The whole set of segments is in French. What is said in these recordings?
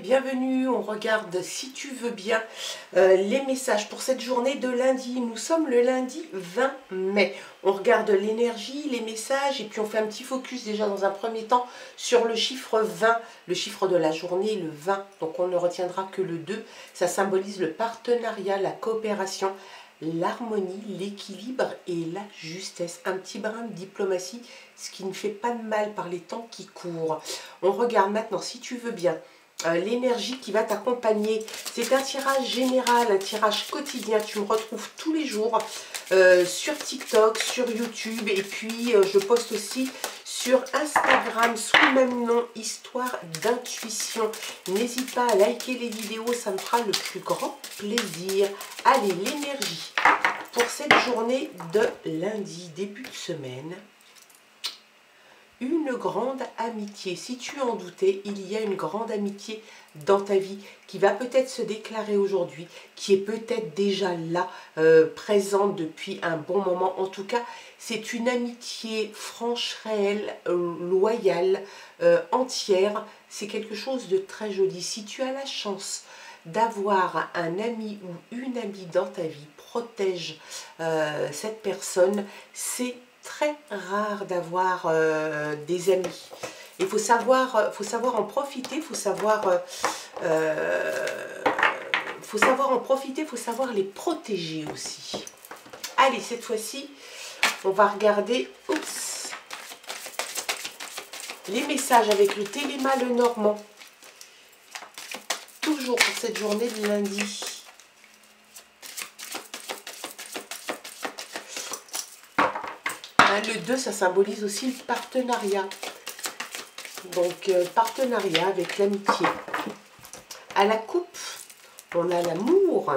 bienvenue, on regarde si tu veux bien les messages pour cette journée de lundi. Nous sommes le lundi 20 mai. On regarde l'énergie, les messages et puis on fait un petit focus déjà dans un premier temps sur le chiffre 20, le chiffre de la journée, le 20. Donc on ne retiendra que le 2. Ça symbolise le partenariat, la coopération, l'harmonie, l'équilibre et la justesse. Un petit brin de diplomatie, ce qui ne fait pas de mal par les temps qui courent. On regarde maintenant, si tu veux bien, l'énergie qui va t'accompagner. C'est un tirage général, un tirage quotidien. Tu me retrouves tous les jours sur TikTok, sur YouTube et puis je poste aussi sur Instagram sous le même nom, Histoire d'intuition. N'hésite pas à liker les vidéos, ça me fera le plus grand plaisir. Allez, l'énergie pour cette journée de lundi, début de semaine. Une grande amitié. Si tu en doutais, il y a une grande amitié dans ta vie qui va peut-être se déclarer aujourd'hui, qui est peut-être déjà là, présente depuis un bon moment. En tout cas, c'est une amitié franche, réelle, loyale, entière. C'est quelque chose de très joli. Si tu as la chance d'avoir un ami ou une amie dans ta vie, protège cette personne. C'est très rare d'avoir des amis. Il faut savoir en profiter, il faut savoir en profiter, il faut savoir les protéger aussi. Allez, cette fois-ci, on va regarder les messages avec le Téléma Lenormand. Toujours pour cette journée de lundi. Le 2, ça symbolise aussi le partenariat. Donc, partenariat avec l'amitié. À la coupe, on a l'amour.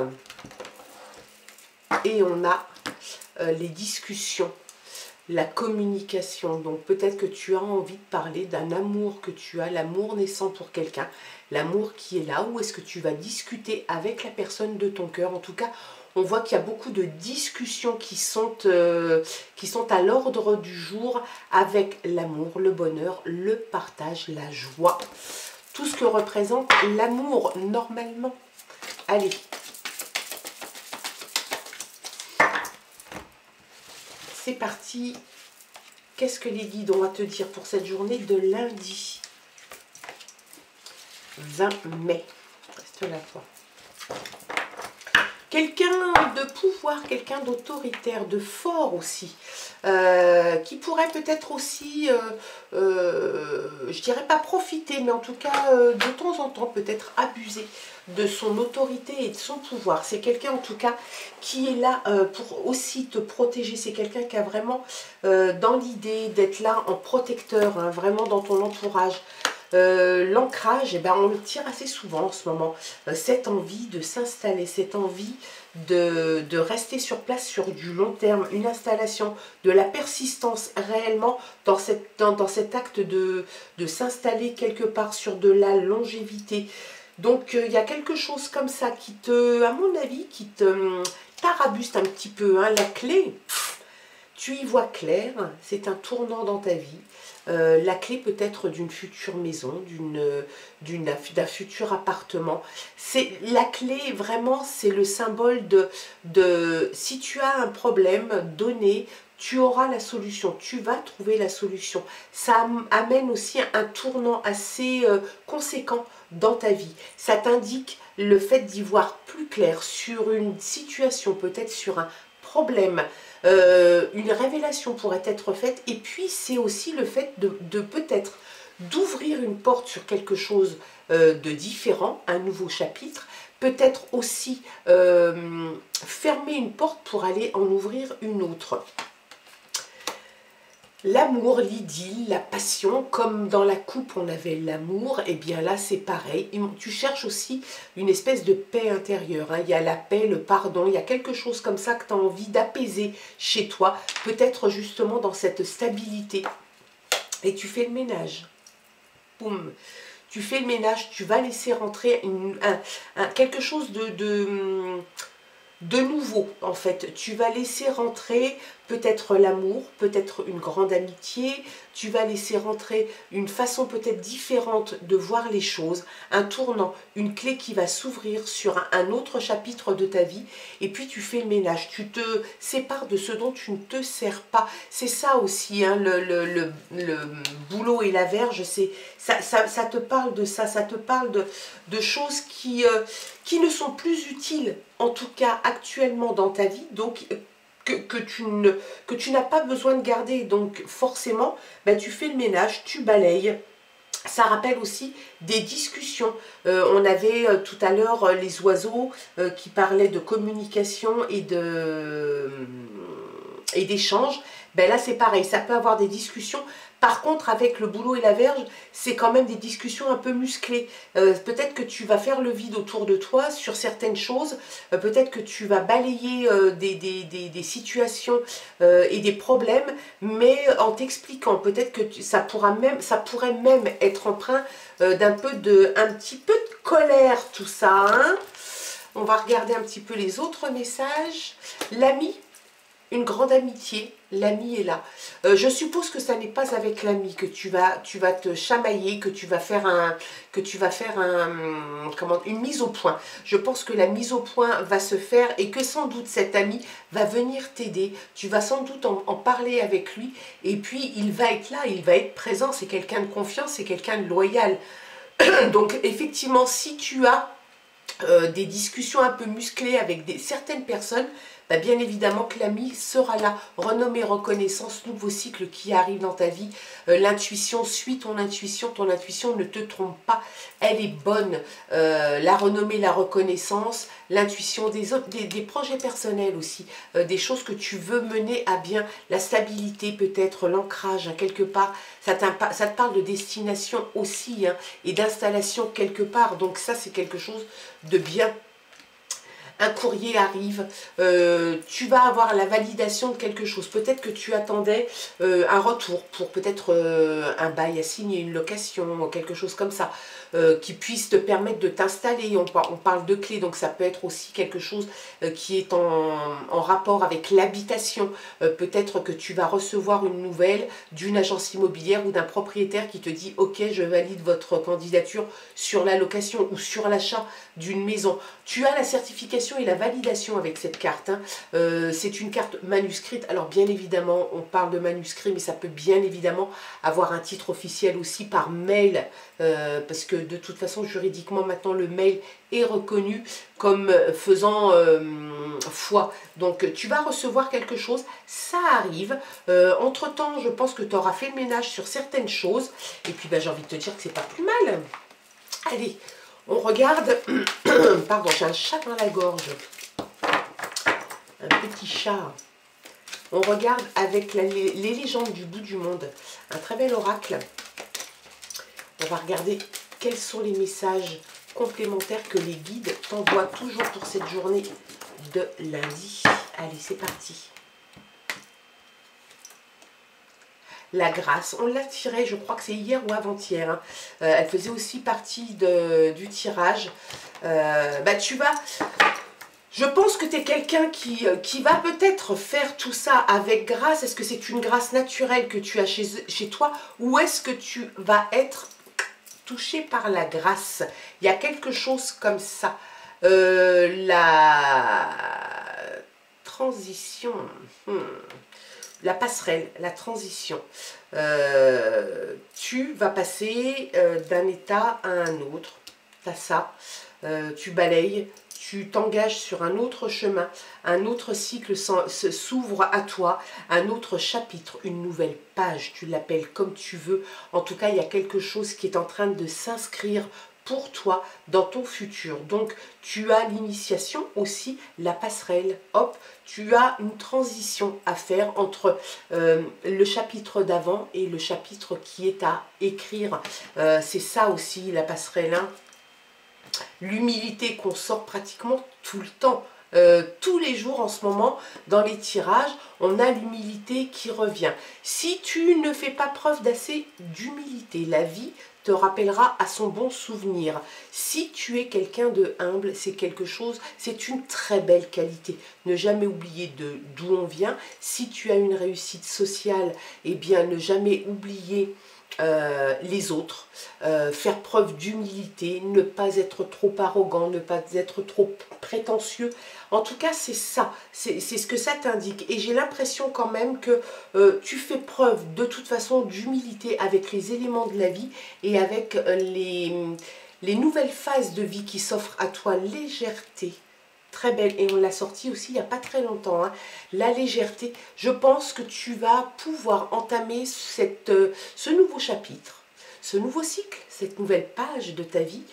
Et on a les discussions, la communication. Donc, peut-être que tu as envie de parler d'un amour que tu as, l'amour naissant pour quelqu'un. L'amour qui est là. Ou est-ce que tu vas discuter avec la personne de ton cœur? En tout cas, on voit qu'il y a beaucoup de discussions qui sont à l'ordre du jour avec l'amour, le bonheur, le partage, la joie. Tout ce que représente l'amour normalement. Allez. C'est parti. Qu'est-ce que les guides ont à te dire pour cette journée de lundi 20 mai? Reste là, toi. Quelqu'un de pouvoir, quelqu'un d'autoritaire, de fort aussi, qui pourrait peut-être aussi, je dirais pas profiter, mais en tout cas de temps en temps peut-être abuser de son autorité et de son pouvoir. C'est quelqu'un en tout cas qui est là pour aussi te protéger. C'est quelqu'un qui a vraiment dans l'idée d'être là en protecteur, hein, vraiment dans ton entourage. L'ancrage, on le tire assez souvent en ce moment. Cette envie de s'installer, cette envie de rester sur place sur du long terme, une installation, de la persistance réellement dans cet acte de s'installer quelque part sur de la longévité. Donc il y a quelque chose comme ça qui te, à mon avis, qui te tarabuste un petit peu. Hein. La clé, tu y vois clair, c'est un tournant dans ta vie. La clé peut-être d'une future maison, d'un futur appartement. La clé, vraiment, c'est le symbole de si tu as un problème donné, tu auras la solution, tu vas trouver la solution. Ça amène aussi un tournant assez conséquent dans ta vie. Ça t'indique le fait d'y voir plus clair sur une situation, peut-être sur un problème. Une révélation pourrait être faite et puis c'est aussi le fait de peut-être d'ouvrir une porte sur quelque chose de différent, un nouveau chapitre, peut-être aussi fermer une porte pour aller en ouvrir une autre. L'amour, l'idylle, la passion, comme dans la coupe on avait l'amour, et bien là c'est pareil. Tu cherches aussi une espèce de paix intérieure. Hein. Il y a la paix, le pardon, il y a quelque chose comme ça que tu as envie d'apaiser chez toi. Peut-être justement dans cette stabilité. Et tu fais le ménage. Boum. Tu fais le ménage, tu vas laisser rentrer quelque chose de nouveau en fait. Tu vas laisser rentrer peut-être l'amour, peut-être une grande amitié, tu vas laisser rentrer une façon peut-être différente de voir les choses, un tournant, une clé qui va s'ouvrir sur un autre chapitre de ta vie, et puis tu fais le ménage, tu te sépares de ce dont tu ne te sers pas. C'est ça aussi, hein, le boulot et la verge, ça te parle de ça, ça te parle de choses qui ne sont plus utiles, en tout cas actuellement dans ta vie, donc que tu n'as pas besoin de garder. Donc forcément, ben, tu fais le ménage, tu balayes. Ça rappelle aussi des discussions. On avait tout à l'heure les oiseaux qui parlaient de communication et d'échange. Ben là, c'est pareil, ça peut avoir des discussions. Par contre, avec le boulot et la verge, c'est quand même des discussions un peu musclées. Peut-être que tu vas faire le vide autour de toi sur certaines choses. Peut-être que tu vas balayer des situations et des problèmes, mais en t'expliquant. Peut-être que ça pourrait même être empreint un petit peu de colère, tout ça. Hein. On va regarder un petit peu les autres messages. L'ami. Une grande amitié, l'ami est là. Je suppose que ça n'est pas avec l'ami que tu vas te chamailler, que tu vas faire une mise au point. Je pense que la mise au point va se faire et que sans doute cet ami va venir t'aider. Tu vas sans doute en parler avec lui et puis il va être là, il va être présent. C'est quelqu'un de confiance, c'est quelqu'un de loyal. Donc effectivement, si tu as des discussions un peu musclées avec certaines personnes, bah bien évidemment que l'ami sera là. Renommée, reconnaissance, nouveau cycle qui arrive dans ta vie. L'intuition, suis ton intuition ne te trompe pas, elle est bonne. La renommée, la reconnaissance, l'intuition des autres, des projets personnels aussi, des choses que tu veux mener à bien, la stabilité peut-être, l'ancrage hein, quelque part. Ça te parle de destination aussi hein, et d'installation quelque part. Donc ça c'est quelque chose de bien. Un courrier arrive, tu vas avoir la validation de quelque chose. Peut-être que tu attendais un retour pour peut-être un bail à signer, une location, quelque chose comme ça, qui puisse te permettre de t'installer. On parle de clés, donc ça peut être aussi quelque chose qui est en rapport avec l'habitation. Peut-être que tu vas recevoir une nouvelle d'une agence immobilière ou d'un propriétaire qui te dit « Ok, je valide votre candidature sur la location ou sur l'achat d'une maison ». Tu as la certification et la validation avec cette carte. Hein. C'est une carte manuscrite. Alors bien évidemment, on parle de manuscrit, mais ça peut bien évidemment avoir un titre officiel aussi par mail. Parce que de toute façon, juridiquement, maintenant, le mail est reconnu comme faisant foi. Donc tu vas recevoir quelque chose, ça arrive. Entre-temps, je pense que tu auras fait le ménage sur certaines choses. Et puis ben, j'ai envie de te dire que c'est pas plus mal. Allez, on regarde, pardon, j'ai un chat dans la gorge, un petit chat. On regarde avec les légendes du bout du monde, un très bel oracle. On va regarder quels sont les messages complémentaires que les guides t'envoient toujours pour cette journée de lundi. Allez, c'est parti. La grâce, on l'a tirée, je crois que c'est hier ou avant-hier. Hein. Elle faisait aussi partie du tirage. Bah, tu vas... Je pense que tu es quelqu'un qui va peut-être faire tout ça avec grâce. Est-ce que c'est une grâce naturelle que tu as chez toi ou est-ce que tu vas être touché par la grâce? Il y a quelque chose comme ça. La transition... La passerelle, la transition. Tu vas passer d'un état à un autre. Tu as ça. Tu balayes, tu t'engages sur un autre chemin. Un autre cycle s'ouvre à toi. Un autre chapitre, une nouvelle page. Tu l'appelles comme tu veux. En tout cas, il y a quelque chose qui est en train de s'inscrire pour toi dans ton futur. Donc tu as l'initiation aussi, la passerelle, hop, tu as une transition à faire entre le chapitre d'avant et le chapitre qui est à écrire. C'est ça aussi la passerelle, hein. L'humilité qu'on sort pratiquement tout le temps. Tous les jours en ce moment, dans les tirages, on a l'humilité qui revient. Si tu ne fais pas preuve d'assez d'humilité, la vie te rappellera à son bon souvenir. Si tu es quelqu'un de humble, c'est quelque chose, c'est une très belle qualité. Ne jamais oublier d'où on vient. Si tu as une réussite sociale, eh bien ne jamais oublier les autres, faire preuve d'humilité, ne pas être trop arrogant, ne pas être trop prétentieux. En tout cas, c'est ça, c'est ce que ça t'indique. Et j'ai l'impression quand même que tu fais preuve de toute façon d'humilité avec les éléments de la vie et avec les nouvelles phases de vie qui s'offrent à toi, légèreté. Très belle, et on l'a sorti aussi il n'y a pas très longtemps, hein. La légèreté, je pense que tu vas pouvoir entamer ce nouveau chapitre, ce nouveau cycle, cette nouvelle page de ta vie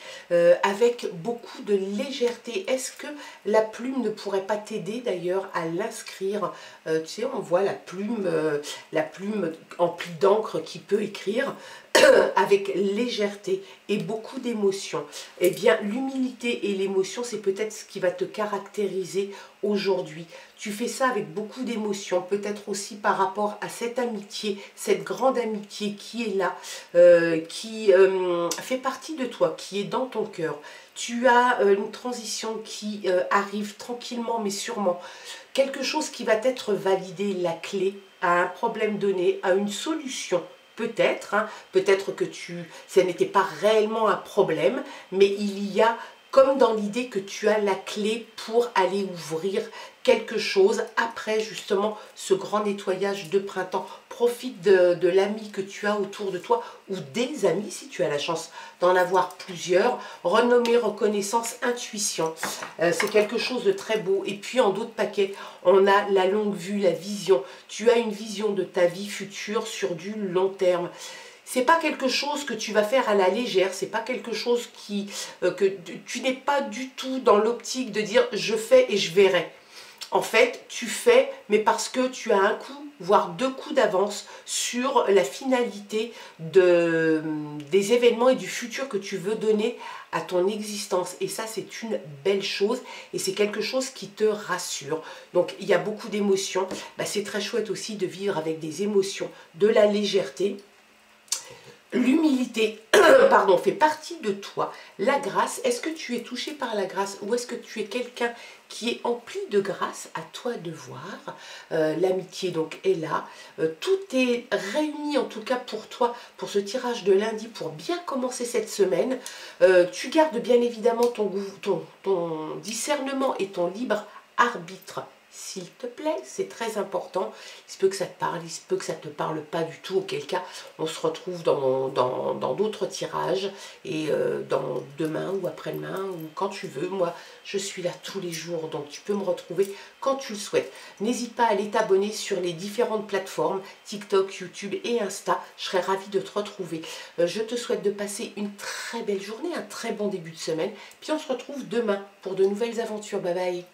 avec beaucoup de légèreté. Est-ce que la plume ne pourrait pas t'aider d'ailleurs à l'inscrire? Tu sais, on voit la plume emplie d'encre qui peut écrire avec légèreté et beaucoup d'émotion. Eh bien, l'humilité et l'émotion, c'est peut-être ce qui va te caractériser aujourd'hui. Tu fais ça avec beaucoup d'émotion, peut-être aussi par rapport à cette amitié, cette grande amitié qui est là, qui fait partie de toi, qui est dans ton cœur. Tu as une transition qui arrive tranquillement mais sûrement. Quelque chose qui va t'être validé, la clé à un problème donné, à une solution. Peut-être, hein, peut-être que ce n'était pas réellement un problème, mais il y a comme dans l'idée que tu as la clé pour aller ouvrir quelque chose après justement ce grand nettoyage de printemps. Profite de l'ami que tu as autour de toi ou des amis si tu as la chance d'en avoir plusieurs. Renommée, reconnaissance, intuition. C'est quelque chose de très beau. Et puis en d'autres paquets, on a la longue vue, la vision. Tu as une vision de ta vie future sur du long terme. C'est pas quelque chose que tu vas faire à la légère, c'est pas quelque chose que tu n'es pas du tout dans l'optique de dire je fais et je verrai. En fait, tu fais, mais parce que tu as un coup, voire deux coups d'avance sur la finalité des événements et du futur que tu veux donner à ton existence. Et ça, c'est une belle chose et c'est quelque chose qui te rassure. Donc, il y a beaucoup d'émotions. Bah, c'est très chouette aussi de vivre avec des émotions, de la légèreté. L'humilité, pardon, fait partie de toi. La grâce, est-ce que tu es touché par la grâce ou est-ce que tu es quelqu'un qui est empli de grâce? À toi de voir. L'amitié donc est là. Tout est réuni en tout cas pour toi, pour ce tirage de lundi, pour bien commencer cette semaine. Tu gardes bien évidemment ton discernement et ton libre arbitre. S'il te plaît, c'est très important. Il se peut que ça te parle, il se peut que ça ne te parle pas du tout, auquel cas on se retrouve dans d'autres tirages et dans demain ou après-demain ou quand tu veux. Moi, je suis là tous les jours, donc tu peux me retrouver quand tu le souhaites. N'hésite pas à aller t'abonner sur les différentes plateformes, TikTok, YouTube et Insta. Je serai ravie de te retrouver. Je te souhaite de passer une très belle journée, un très bon début de semaine. Puis on se retrouve demain pour de nouvelles aventures. Bye bye.